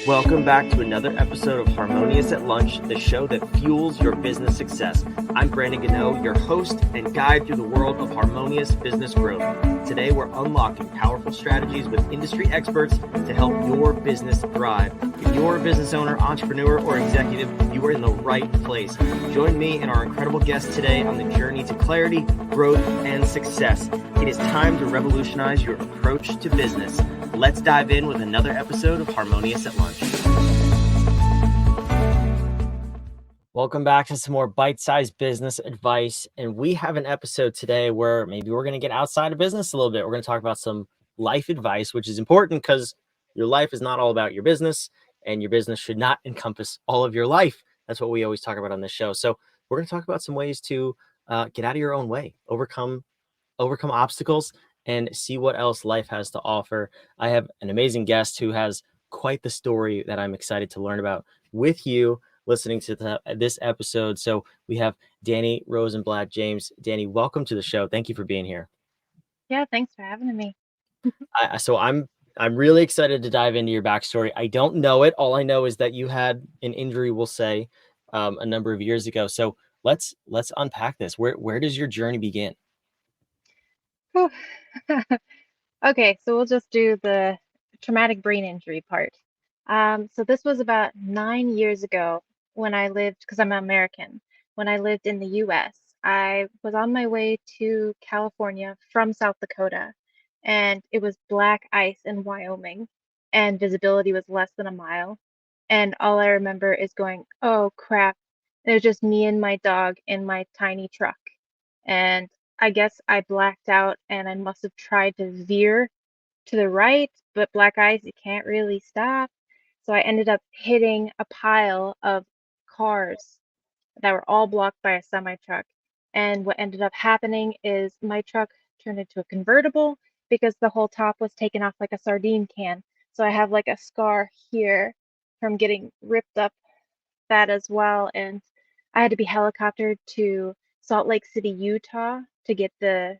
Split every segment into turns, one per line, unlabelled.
Welcome back to another episode of Harmonious at Lunch, the show that fuels your business success. I'm Brandon Gano, your host and guide through the world of harmonious business growth. Today, we're unlocking powerful strategies with industry experts to help your business thrive. If you're a business owner, entrepreneur, or executive, you are in the right place. Join me and our incredible guest today on the journey to clarity, growth, and success. It is time to revolutionize your approach to business. Let's dive in with another episode of Harmonious at Lunch. Welcome back to some more bite-sized business advice. And we have an episode today where maybe we're going to get outside of business a little bit. We're going to talk about some life advice, which is important because your life is not all about your business, and your business should not encompass all of your life. That's what we always talk about on this show. So we're going to talk about some ways to get out of your own way, overcome obstacles, and see what else life has to offer. I have an amazing guest who has quite the story that I'm excited to learn about with you listening to this episode. So we have Dani Rosenblad James. Dani, welcome to the show. Thank you for being here.
Yeah, thanks for having me.
I'm really excited to dive into your backstory. I don't know it. All I know is that you had an injury, we'll say, a number of years ago. So let's unpack this. Where does your journey begin?
Okay, so we'll just do the traumatic brain injury part. So this was about 9 years ago when I lived, because I'm American, when I lived in the US. I was on my way to California from South Dakota, and it was black ice in Wyoming, and visibility was less than a mile. And all I remember is going, oh crap. It was just me and my dog in my tiny truck. And I guess I blacked out and I must have tried to veer to the right, but black ice, you can't really stop. So I ended up hitting a pile of cars that were all blocked by a semi truck. And what ended up happening is my truck turned into a convertible because the whole top was taken off like a sardine can. So I have like a scar here from getting ripped up that as well. And I had to be helicoptered to Salt Lake City, Utah to get the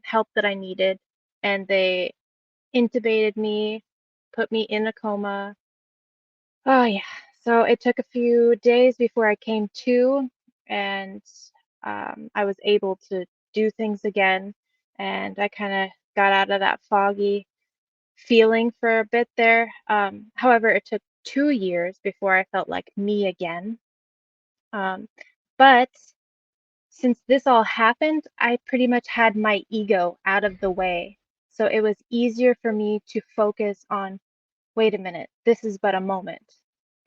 help that I needed. And they intubated me, put me in a coma. Oh, yeah. So it took a few days before I came to, and I was able to do things again. And I kind of got out of that foggy feeling for a bit there. However, it took 2 years before I felt like me again. But since this all happened, I pretty much had my ego out of the way. So it was easier for me to focus on, wait a minute, this is but a moment.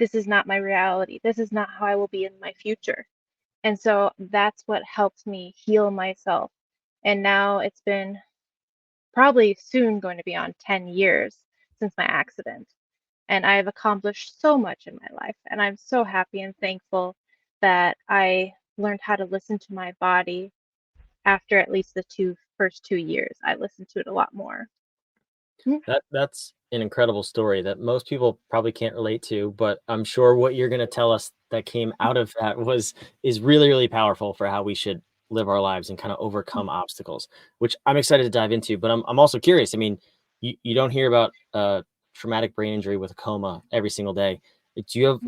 This is not my reality. This is not how I will be in my future. And so that's what helped me heal myself. And now it's been probably soon going to be on 10 years since my accident. And I have accomplished so much in my life. And I'm so happy and thankful that I learned how to listen to my body after at least the first 2 years. I listened to it a lot more.
That's an incredible story that most people probably can't relate to, but I'm sure what you're going to tell us that came out of that is really, really powerful for how we should live our lives and kind of overcome obstacles, which I'm excited to dive into. But I'm also curious. I mean, you don't hear about traumatic brain injury with a coma every single day.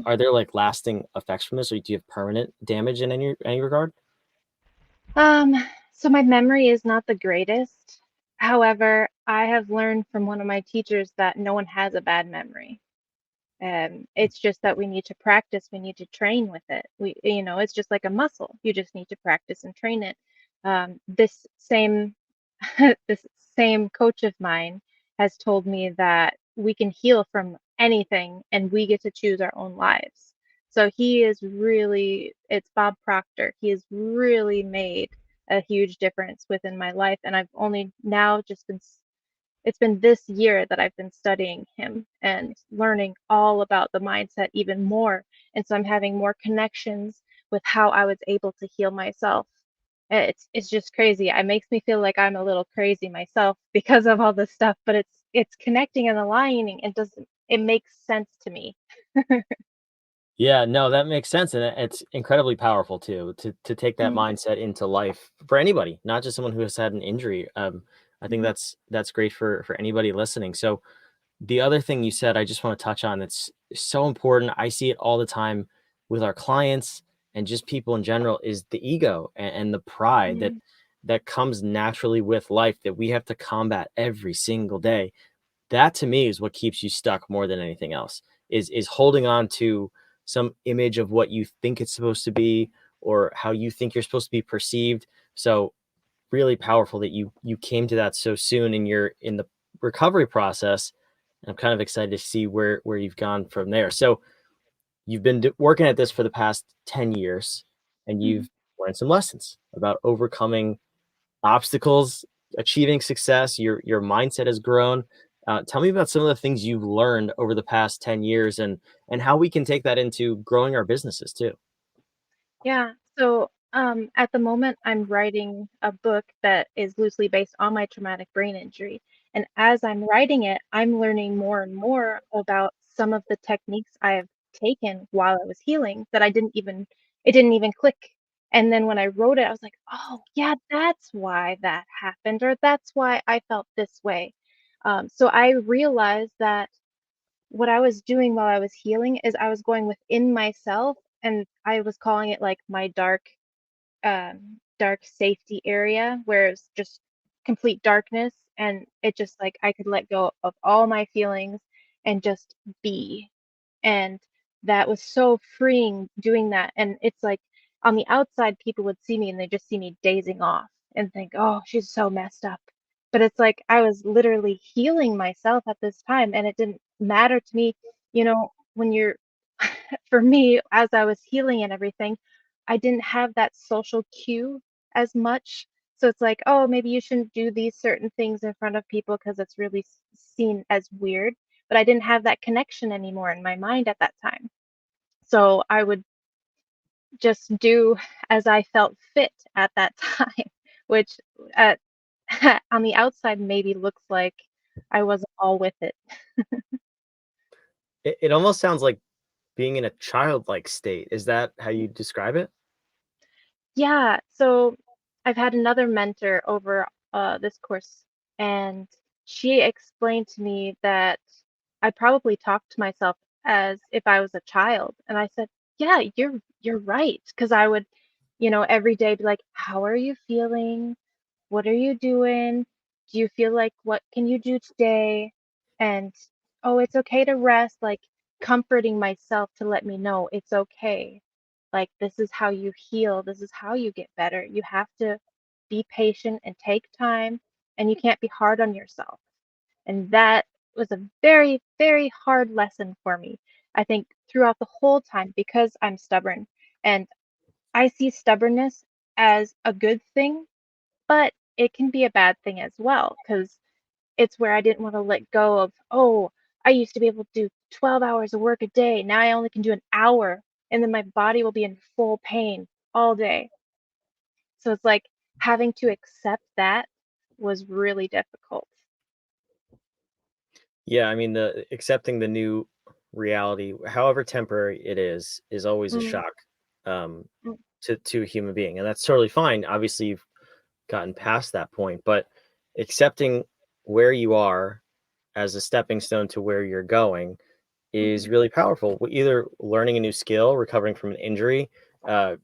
Are there like lasting effects from this, or do you have permanent damage in any regard?
Um, so my memory is not the greatest. However, I have learned from one of my teachers that no one has a bad memory. It's just that we need to practice, we need to train with it. It's just like a muscle. You just need to practice and train it. This same this same coach of mine has told me that we can heal from anything and we get to choose our own lives. So it's Bob Proctor. He has really made a huge difference within my life. And I've only now it's been this year that I've been studying him and learning all about the mindset even more. And so I'm having more connections with how I was able to heal myself. It's just crazy. It makes me feel like I'm a little crazy myself because of all this stuff, but it's connecting and aligning. It makes sense to me.
Yeah, no, that makes sense, and it's incredibly powerful too to take that
Mm,
mindset into life for anybody, not just someone who has had an injury. I think
mhm.
that's great for anybody listening. So, The other thing you said, I just want to touch on that's so important. I see it all the time with our clients and just people in general is the ego and the pride
Mhm.
that comes naturally with life that we have to combat every single day. That to me is what keeps you stuck more than anything else. Is holding on to some image of what you think it's supposed to be or how you think you're supposed to be perceived. So really powerful that you came to that so soon and you're in the recovery process. I'm kind of excited to see where you've gone from there. So you've been working at this for the past 10 years and
Mhm.
you've learned some lessons about overcoming obstacles, achieving success. Your mindset has grown. Tell me about some of the things you've learned over the past 10 years and how we can take that into growing our businesses too.
Yeah. So, at the moment, I'm writing a book that is loosely based on my traumatic brain injury. And as I'm writing it, I'm learning more and more about some of the techniques I have taken while I was healing that it didn't even click. And then when I wrote it, I was like, oh, yeah, that's why that happened, or that's why I felt this way. So I realized that what I was doing while I was healing is I was going within myself and I was calling it like my dark safety area where it's just complete darkness and it just like I could let go of all my feelings and just be. And that was so freeing doing that. And it's like on the outside, people would see me and they just see me dazing off and think, oh, she's so messed up. But it's like I was literally healing myself at this time and it didn't matter to me, when you're, for me, as I was healing and everything, I didn't have that social cue as much. So it's like, oh, maybe you shouldn't do these certain things in front of people because it's really seen as weird. But I didn't have that connection anymore in my mind at that time. So I would just do as I felt fit at that time, which at on the outside maybe looks like I wasn't all with it.
It almost sounds like being in a childlike state. Is that how you describe it?
Yeah, so I've had another mentor over this course, and she explained to me that I probably talked to myself as if I was a child. And I said, "Yeah, you're right." Because I would, every day be like, "How are you feeling? What are you doing? Do you feel like what can you do today?" And oh, it's okay to rest, like comforting myself to let me know it's okay. Like this is how you heal, this is how you get better. You have to be patient and take time, and you can't be hard on yourself. And that was a very, very hard lesson for me. I think throughout the whole time because I'm stubborn. And I see stubbornness as a good thing, but it can be a bad thing as well because it's where I didn't want to let go of, oh, I used to be able to do 12 hours of work a day. Now I only can do an hour, and then my body will be in full pain all day. So it's like having to accept that was really difficult.
Yeah, I mean, the accepting the new reality, however temporary it is always a
Mm,
shock um,
mm,
to a human being, and that's totally fine. Obviously, you've gotten past that point, but accepting where you are as a stepping stone to where you're going is
mhm,
really powerful. Either learning a new skill, recovering from an injury, uh,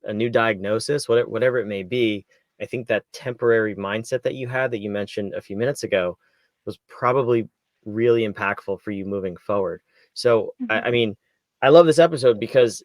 a new diagnosis, whatever it may be. I think that temporary mindset that you had that you mentioned a few minutes ago was probably really impactful for you moving forward. So,
mhm,
I mean, I love this episode because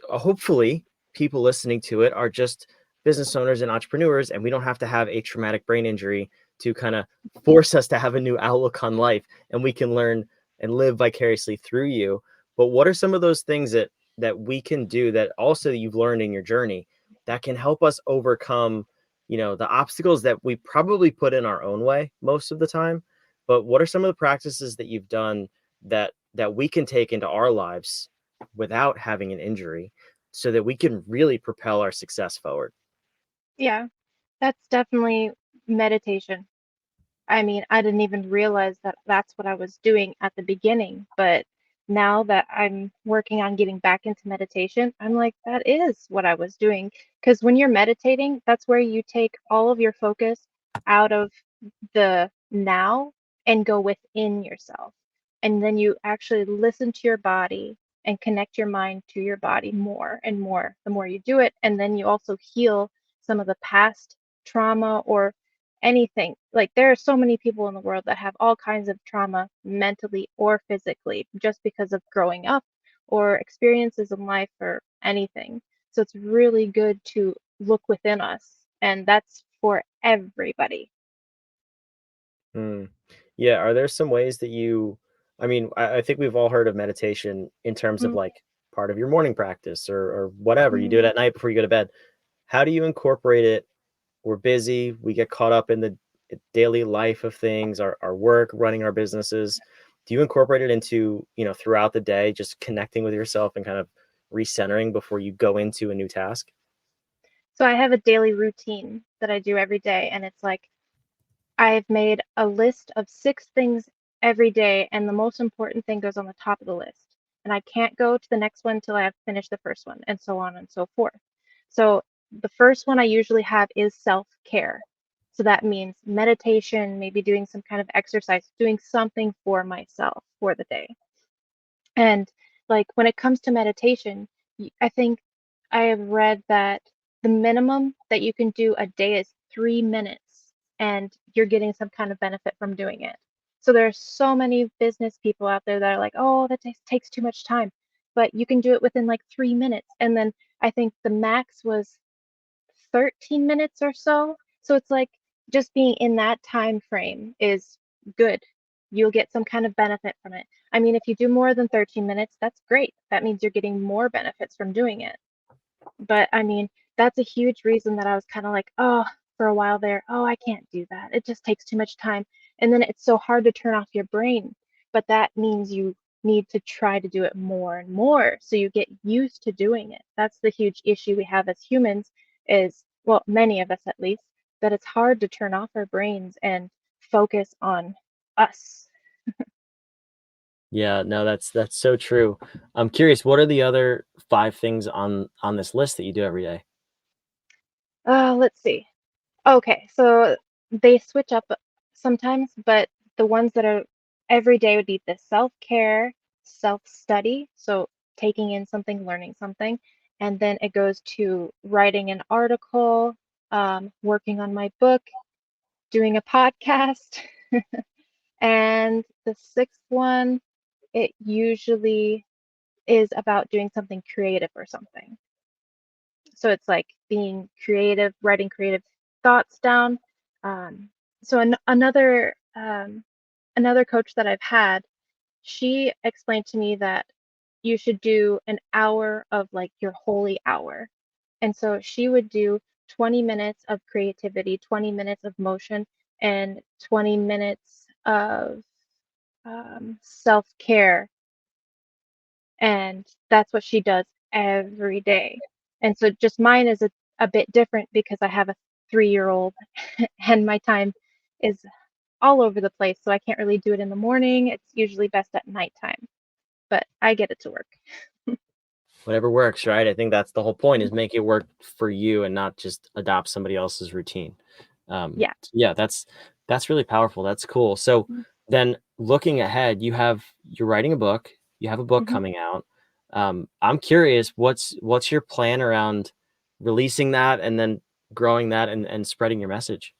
hopefully people listening to it are just business owners and entrepreneurs, and we don't have to have a traumatic brain injury to kind of force us to have a new outlook on life, and we can learn and live vicariously through you. But what are some of those things that we can do that also you've learned in your journey that can help us overcome, the obstacles that we probably put in our own way most of the time? But what are some of the practices that you've done that we can take into our lives without having an injury so that we can really propel our success forward?
Yeah, that's definitely meditation. I mean, I didn't even realize that that's what I was doing at the beginning, but now that I'm working on getting back into meditation, I'm like, that is what I was doing. Because when you're meditating, that's where you take all of your focus out of the now and go within yourself. And then you actually listen to your body and connect your mind to your body more and more the more you do it. And then you also heal some of the past trauma or anything. Like there are so many people in the world that have all kinds of trauma mentally or physically just because of growing up or experiences in life or anything. So it's really good to look within us, and that's for everybody.
Mm. Yeah. Are there some ways that I mean, I think we've all heard of meditation in terms of
Mm,
like part of your morning practice or whatever. You do it
mm.
at night before you go to bed. How do you incorporate it? We're busy. We get caught up in the daily life of things, our work, running our businesses. Do you incorporate it into, throughout the day, just connecting with yourself and kind of recentering before you go into a new task?
So I have a daily routine that I do every day, and it's like I've made a list of 6 things every day, and the most important thing goes on the top of the list. And I can't go to the next one until I have finished the first one, and so on and so forth. So the first one I usually have is self-care. So that means meditation, maybe doing some kind of exercise, doing something for myself for the day. And like when it comes to meditation, I think I have read that the minimum that you can do a day is 3 minutes, and you're getting some kind of benefit from doing it. So there are so many business people out there that are like, oh, that takes too much time. But you can do it within like 3 minutes. And then I think the max was 13 minutes or so. So it's like just being in that time frame is good. You'll get some kind of benefit from it. I mean, if you do more than 13 minutes, that's great. That means you're getting more benefits from doing it. But I mean, that's a huge reason that I was kind of like, oh, for a while there, oh, I can't do that. It just takes too much time. And then it's so hard to turn off your brain. But that means you need to try to do it more and more so you get used to doing it. That's the huge issue we have as humans is, well, many of us at least, that it's hard to turn off our brains and focus on us.
Yeah, no, that's so true. I'm curious, what are the other 5 things on this list that you do every day?
Let's see. Okay, so they switch up sometimes, but the ones that are every day would be the self-care, self-study, so taking in something, learning something, and then it goes to writing an article, working on my book, doing a podcast, and the sixth one, it usually is about doing something creative or something. So it's like being creative, writing creative thoughts down. Um, so another coach that I've had, she explained to me that you should do an hour of like your holy hour. And so she would do 20 minutes of creativity, 20 minutes of motion, and 20 minutes of self-care, and that's what she does every day. And so just mine is a bit different because I have a 3-year-old and my time is all over the place. So I can't really do it in the morning. It's usually best at nighttime, but I get it to work.
Whatever works, right? I think that's the whole point is make it work for you and not just adopt somebody else's routine.
Yeah.
Yeah, that's really powerful. That's cool. So then looking ahead, you're writing a book, you have a book
Mhm.
coming out. I'm curious, what's your plan around releasing that and then growing that and spreading your message?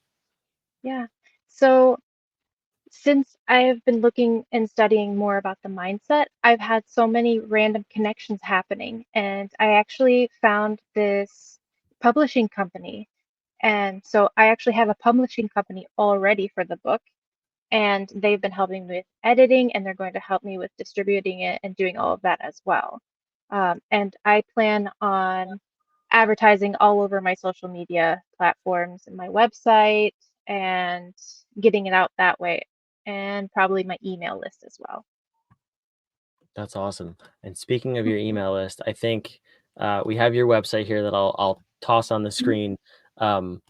Yeah. So since I have been looking and studying more about the mindset, I've had so many random connections happening. And I actually found this publishing company. And so I actually have a publishing company already for the book, and they've been helping me with editing, and they're going to help me with distributing it and doing all of that as well. And I plan on advertising all over my social media platforms and my website and getting it out that way, and probably my email list as well.
That's awesome. And speaking of your email list, I think we have your website here that I'll toss on the
Mhm.
screen. Um,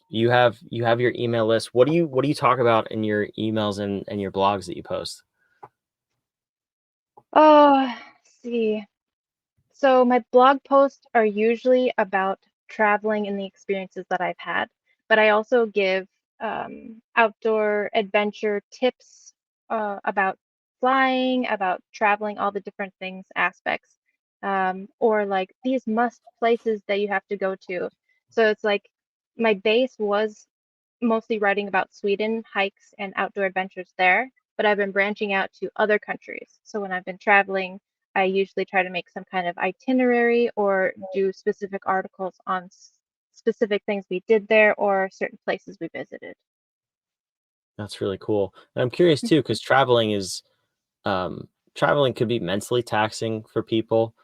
you have your email list. What do you talk about in your emails and your blogs that you post?
Oh, let's see. So my blog posts are usually about traveling and the experiences that I've had, but I also give outdoor adventure tips about flying, about traveling, all the different things, aspects, or like these must places that you have to go to. So it's like my base was mostly writing about Sweden, hikes, and outdoor adventures there, but I've been branching out to other countries. So when I've been traveling, I usually try to make some kind of itinerary or do specific articles on specific things we did there or certain places we visited.
That's really cool. And I'm curious too, because traveling could be mentally taxing for people.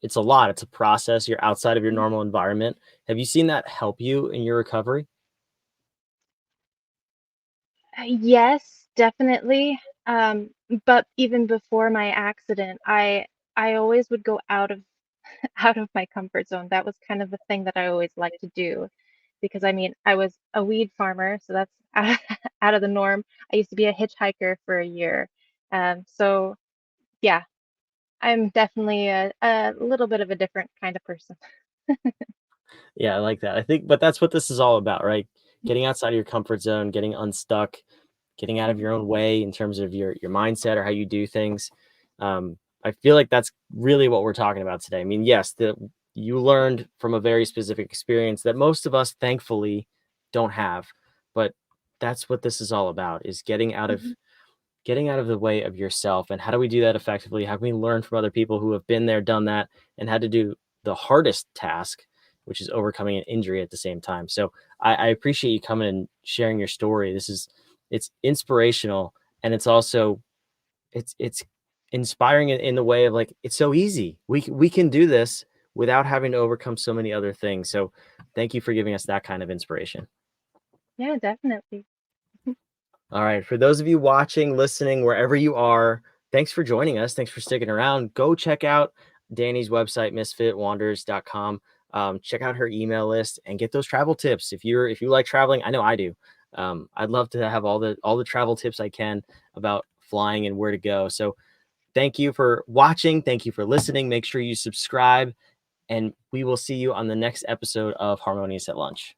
It's a lot. It's a process. You're outside of your normal environment. Have you seen that help you in your recovery?
Yes, definitely. But even before my accident, I always would go out of out of my comfort zone. That was kind of the thing that I always liked to do because I mean, I was a weed farmer, so that's out of the norm. I used to be a hitchhiker for a year. So yeah, I'm definitely a little bit of a different kind of person.
Yeah, I like that. I think, but that's what this is all about, right? Getting outside of your comfort zone, getting unstuck, getting out of
Mhm,
your own way in terms of your mindset or how you do things. I feel like that's really what we're talking about today. I mean, yes, you learned from a very specific experience that most of us, thankfully, don't have, but that's what this is all about: is
mhm.
getting out of the way of yourself. And how do we do that effectively? How can we learn from other people who have been there, done that, and had to do the hardest task, which is overcoming an injury at the same time? So I appreciate you coming and sharing your story. It's inspirational, and it's also it's inspiring in the way of like it's so easy. We can do this without having to overcome so many other things. So thank you for giving us that kind of inspiration.
Yeah, definitely.
All right. For those of you watching, listening, wherever you are, thanks for joining us. Thanks for sticking around. Go check out Dani's website, misfitwanders.com. Check out her email list and get those travel tips. If you like traveling, I know I do. I'd love to have all the travel tips I can about flying and where to go. So thank you for watching. Thank you for listening. Make sure you subscribe, and we will see you on the next episode of Harmonious at Lunch.